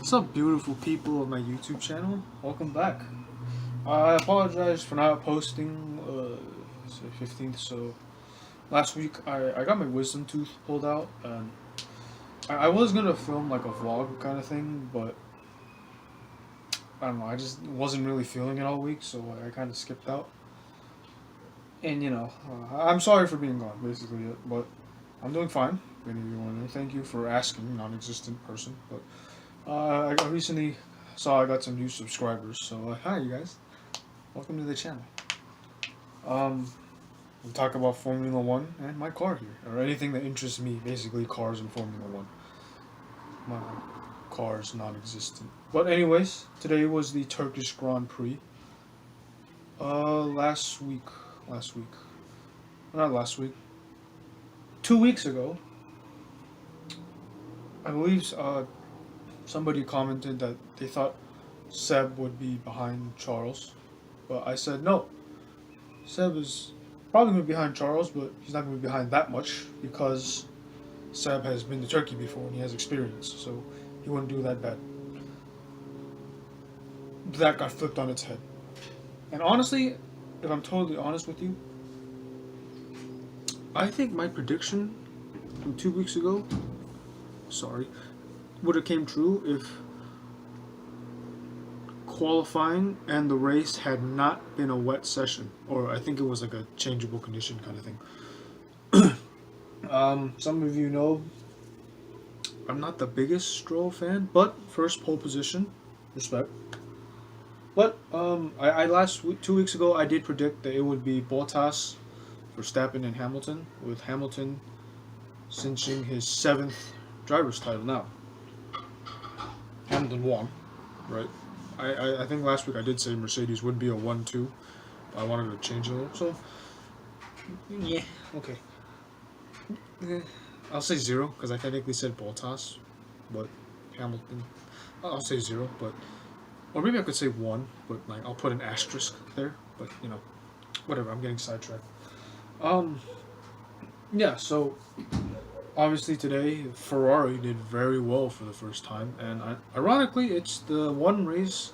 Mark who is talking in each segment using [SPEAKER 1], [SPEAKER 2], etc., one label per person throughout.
[SPEAKER 1] What's up, beautiful people of my YouTube channel? Welcome back. I apologize for not posting, say 15th. So last week I got my wisdom tooth pulled out, and I was gonna film like a vlog kind of thing, but I don't know. I just wasn't really feeling it all week, so I kind of skipped out. And I'm sorry for being gone, basically, but I'm doing fine. If any of you wondering, thank you for asking, non-existent person. But I recently saw I got some new subscribers, so hi you guys, welcome to the channel. We'll talk about Formula One and my car here, or anything that interests me. Basically, cars and Formula One. My car's non-existent. But anyways, today was the Turkish Grand Prix. Last week, not last week, 2 weeks ago, I believe somebody commented that they thought Seb would be behind Charles, but I said no. Seb is probably going to be behind Charles, but he's not going to be behind that much because Seb has been to Turkey before and he has experience, so he wouldn't do that bad. That got flipped on its head. And honestly, if I'm totally honest with you, I think my prediction from 2 weeks ago, would have came true if qualifying and the race had not been a wet session, or I think it was like a changeable condition kind of thing. Some of you know I'm not the biggest Stroll fan, but first pole position, respect. But I 2 weeks ago I did predict that it would be Bottas, Verstappen, and Hamilton, with Hamilton cinching his 7th driver's title now. Hamilton won, right? I think last week I did say Mercedes would be a 1-2. I wanted to change it a little, so yeah, okay. I'll say 0 because I technically said Bottas, but Hamilton. I'll say 0, but or maybe I could say 1, but like I'll put an asterisk there. But whatever. I'm getting sidetracked. Yeah. So obviously today Ferrari did very well for the first time, and ironically it's the one race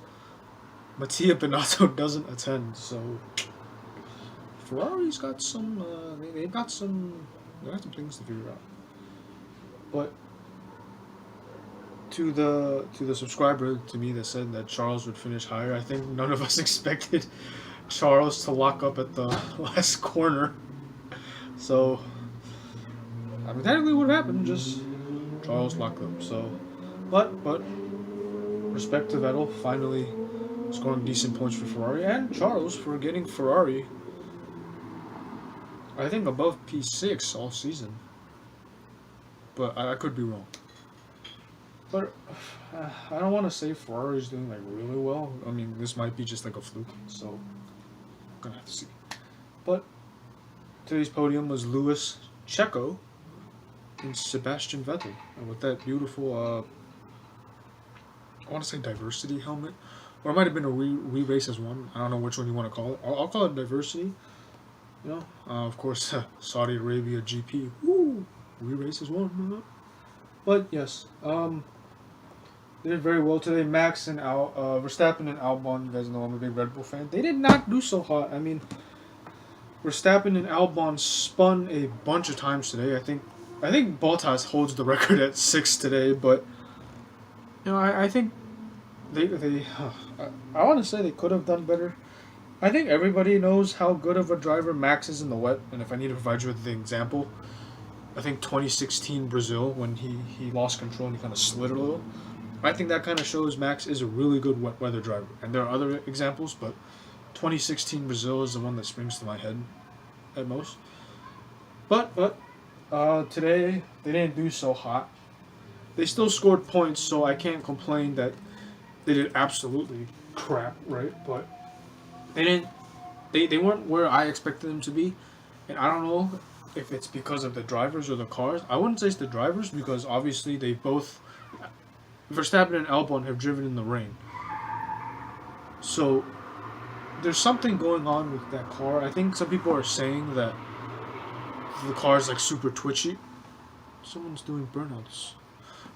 [SPEAKER 1] Mattia Binotto doesn't attend. So Ferrari's got some. They've got some things to figure out. But to the subscriber to me that said that Charles would finish higher, I think none of us expected Charles to lock up at the last corner. So I mean, technically what happened, just Charles locked up. So but respect to Vettel finally scoring decent points for Ferrari, and Charles for getting Ferrari I think above P6 all season. But I could be wrong. But I don't want to say Ferrari's doing like really well. I mean, this might be just like a fluke, so I'm gonna have to see. But today's podium was Lewis, Checo, and Sebastian Vettel, and with that beautiful, I want to say diversity helmet, or it might have been a re-race as one. I don't know which one you want to call it. I'll call it diversity. Of course, Saudi Arabia GP. Woo, re-race as one. But yes, they did very well today. Max and Verstappen and Albon. You guys know I'm a big Red Bull fan. They did not do so hot. I mean, Verstappen and Albon spun a bunch of times today. I think Bottas holds the record at 6 today. But I think they I want to say they could have done better. I think everybody knows how good of a driver Max is in the wet, and if I need to provide you with the example, I think 2016 Brazil, when he lost control and he kind of slid a little. I think that kind of shows Max is a really good wet weather driver. And there are other examples, but 2016 Brazil is the one that springs to my head at most. But today they didn't do so hot. They still scored points, so I can't complain that they did absolutely crap, right? But they weren't where I expected them to be, and I don't know if it's because of the drivers or the cars. I wouldn't say it's the drivers, because obviously they both, Verstappen and Albon, have driven in the rain. So there's something going on with that car. I think some people are saying that the car is like super twitchy. Someone's doing burnouts.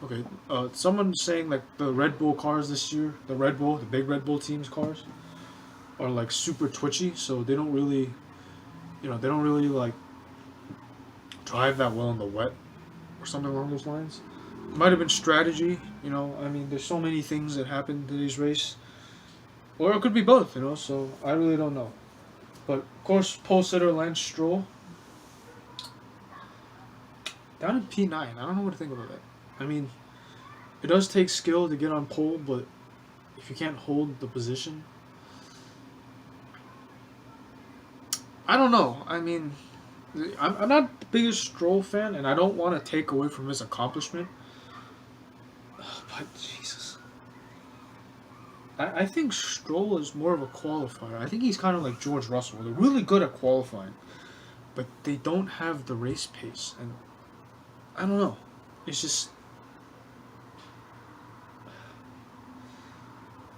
[SPEAKER 1] Okay, someone saying like the Red Bull cars this year, the big Red Bull team's cars, are like super twitchy, so they don't really, they don't really like drive that well in the wet or something along those lines. It might have been strategy, I mean, there's so many things that happen in today's race, or it could be both, So I really don't know. But of course, pole sitter Lance Stroll down in P9. I don't know what to think about that. I mean, it does take skill to get on pole, but if you can't hold the position, I don't know. I mean, I'm not the biggest Stroll fan, and I don't want to take away from his accomplishment. But Jesus, I think Stroll is more of a qualifier. I think he's kind of like George Russell. They're really good at qualifying, but they don't have the race pace, and I don't know. It's just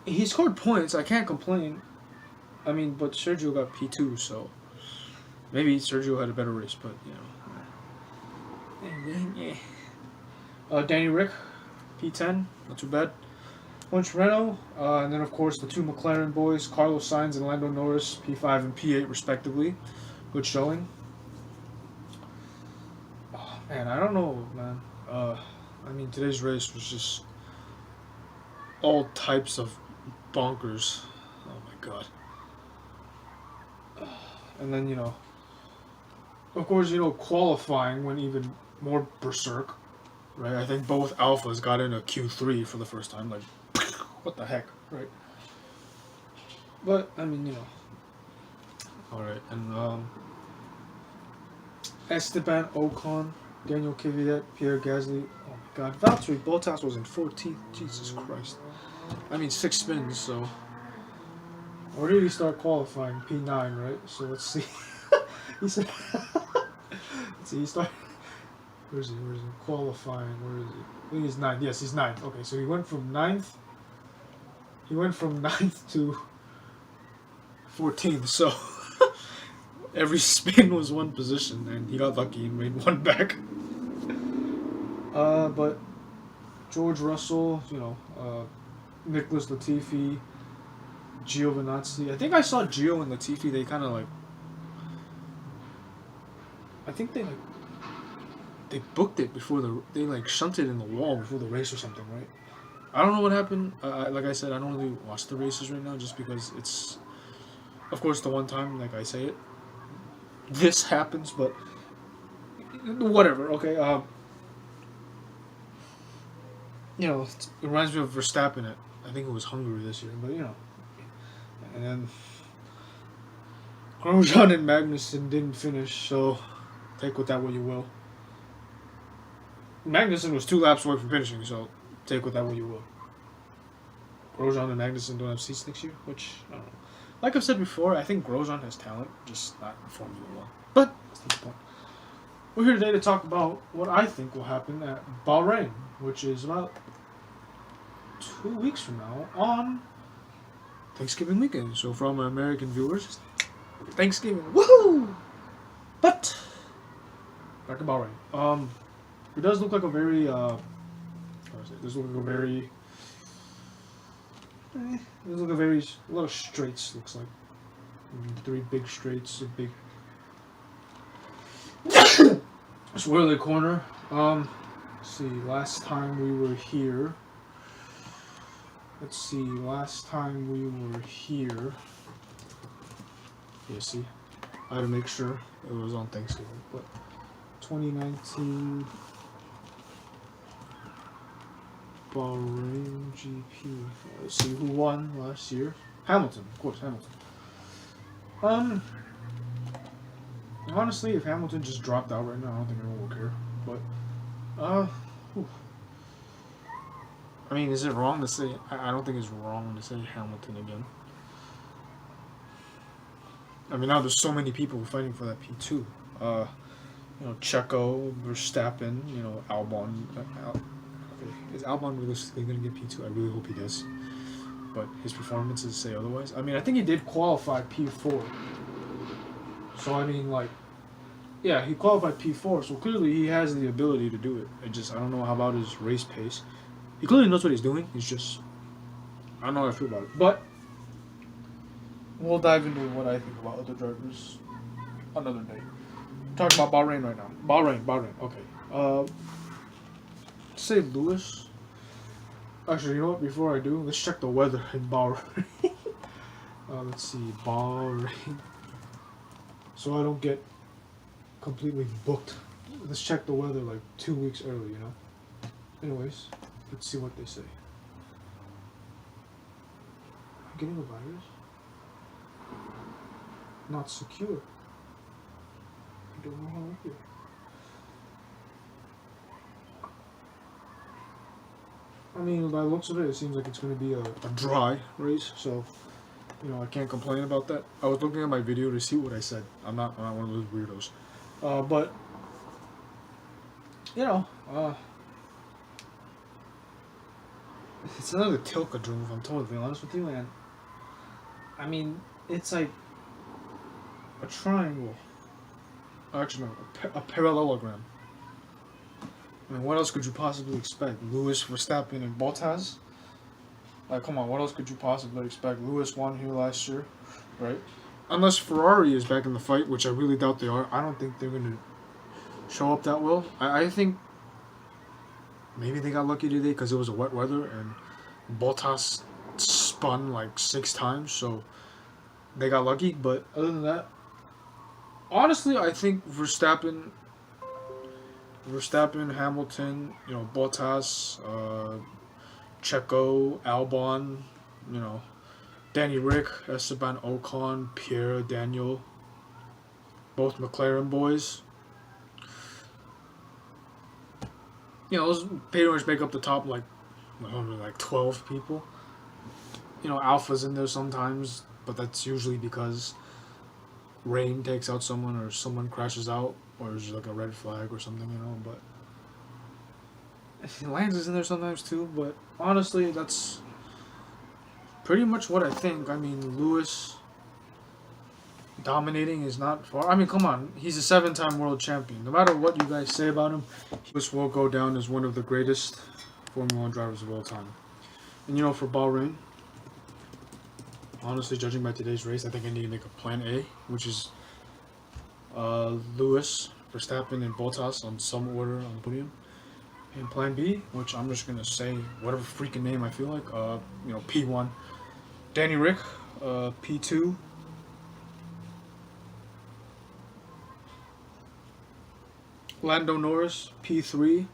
[SPEAKER 1] he scored points. I can't complain. I mean, but Sergio got P2, so maybe Sergio had a better race, but Danny Rick, P10, not too bad. Punch Renault, and then of course the two McLaren boys, Carlos Sainz and Lando Norris, P5 and P8 respectively. Good showing. Oh, man, I don't know, man. I mean, today's race was just all types of bonkers. Oh my god. And then, of course, qualifying went even more berserk, right? I think both Alphas got in a Q3 for the first time. Like, what the heck, right? But, I mean, alright, and, Esteban Ocon, Daniel Kvyat, Pierre Gasly. Oh my god, Valtteri Bottas was in 14th. Jesus Christ. I mean, 6 spins, so. Where did he start qualifying? P9, right? So let's see. He said. Let's see, he started. Where is he? Qualifying, where is he? I think he's 9th. Yes, he's 9th. Okay, so he went from 9th. He went from 9th to 14th, so. Every spin was one position, and he got lucky and made one back. But George Russell, Nicholas Latifi, Giovinazzi. I think I saw Gio and Latifi. They kind of like. I think they booked it before they shunted in the wall before the race or something, right? I don't know what happened. Like I said, I don't really watch the races right now just because it's, of course, the one time like I say it. This happens, but whatever. Okay. It reminds me of Verstappen at, I think it was Hungary this year, but and then Grosjean and Magnussen didn't finish, so take with that what you will. Magnussen was 2 laps away from finishing, so take with that what you will. Grosjean and Magnussen don't have seats next year, which I don't know. Like I've said before, I think Grosjean has talent, just not in Formula 1. But that's not the point. We're here today to talk about what I think will happen at Bahrain, which is about 2 weeks from now on Thanksgiving weekend. So for all my American viewers, Thanksgiving, woohoo! But back to Bahrain. It does look like a very It does look like a very. There's like a lot of straights, looks like. 3 big straights, a big swirly corner. Let's see, last time we were here. Yeah, see, I had to make sure it was on Thanksgiving, but 2019 Bahrain GP. Let's see who won last year. Hamilton, of course, Hamilton. Honestly, if Hamilton just dropped out right now, I don't think anyone will care. But, I mean, is it wrong to say? I don't think it's wrong to say Hamilton again. I mean, now there's so many people fighting for that P2. Checo, Verstappen, Albon. Is Albon realistically going to get P2? I really hope he does. But his performances say otherwise. I mean, I think he did qualify P4. So, I mean, like, Yeah, he qualified P4, so clearly he has the ability to do it. I don't know how about his race pace. He clearly knows what he's doing. He's just, I don't know how I feel about it. But we'll dive into what I think about other drivers another day. We're talking about Bahrain right now. Bahrain. Okay. Say Lewis. Actually, you know what? Before I do, let's check the weather in Bahrain. Let's see, Bahrain. So I don't get completely booked. Let's check the weather like 2 weeks early, you know? Anyways, let's see what they say. Am I getting a virus? Not secure. I don't know how to do. I mean, by the looks of it, it seems like it's going to be a dry race, so, you know, I can't complain about that. I was looking at my video to see what I said. I'm not one of those weirdos. But, you know, it's another Tilka dream, if I'm totally honest with you, man. I mean, it's like a triangle. Actually, no, a parallelogram. I mean, what else could you possibly expect? Lewis, Verstappen, and Bottas? Like, come on, what else could you possibly expect? Lewis won here last year, right? Unless Ferrari is back in the fight, which I really doubt they are. I don't think they're going to show up that well. I think maybe they got lucky today because it was a wet weather and Bottas spun like 6 times, so they got lucky. But other than that, honestly, I think Verstappen, Hamilton, you know, Bottas, Checo, Albon, you know, Danny Rick, Esteban Ocon, Pierre, Daniel, both McLaren boys. You know, those pretty much make up the top like 12 people. You know, Alpha's in there sometimes, but that's usually because rain takes out someone or someone crashes out or there's like a red flag or something, you know. But Lance is in there sometimes too, but honestly, that's pretty much what I think. I mean, Lewis dominating is not far. I mean, come on. He's a 7-time world champion. No matter what you guys say about him, Lewis will go down as one of the greatest Formula 1 drivers of all time. And, you know, for Bahrain, honestly, judging by today's race, I think I need to make a plan A, which is Lewis, Verstappen, and Bottas on some order on the podium. And plan B, which I'm just going to say whatever freaking name I feel like, you know, P1, Danny Rick, P2, Lando Norris, P3,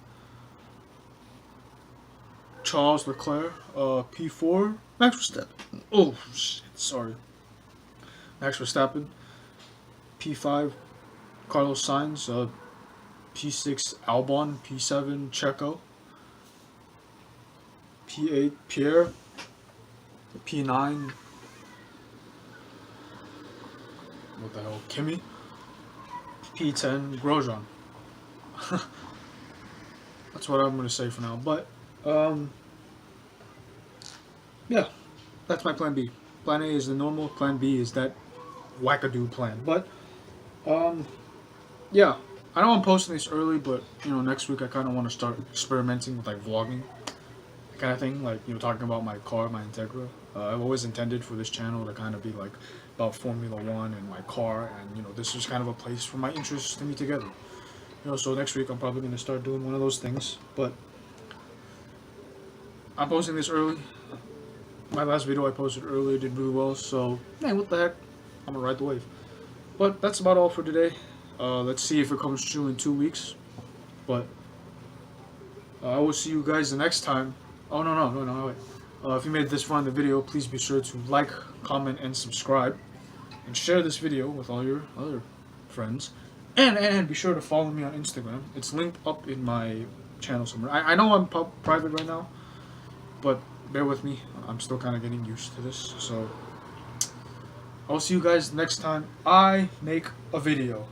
[SPEAKER 1] Charles Leclerc, P4, Max Verstappen. Oh, shit, sorry. Max Verstappen, P5, Carlos Sainz, P6, Albon, P7, Checo, P8, Pierre, P9, what the hell, Kimi, P10, Grosjean. That's what I'm going to say for now, but, yeah, that's my plan B. Plan A is the normal, plan B is that wackadoo plan, but, yeah, I know I'm posting this early, but, you know, next week I kind of want to start experimenting with, like, vlogging, kind of thing, like, you know, talking about my car, my Integra. I've always intended for this channel to kind of be, like, about Formula 1 and my car, and, you know, this is kind of a place for my interests to meet together. You know, so next week I'm probably going to start doing one of those things, but I'm posting this early. My last video I posted earlier did really well, so, hey, what the heck, I'm going to ride the wave. But that's about all for today. Let's see if it comes true in 2 weeks, but I will see you guys the next time. Oh, no, wait. If you made it this far in the video, please be sure to like, comment, and subscribe, and share this video with all your other friends. And be sure to follow me on Instagram. It's linked up in my channel somewhere. I know I'm private right now, but bear with me. I'm still kind of getting used to this. So I'll see you guys next time I make a video.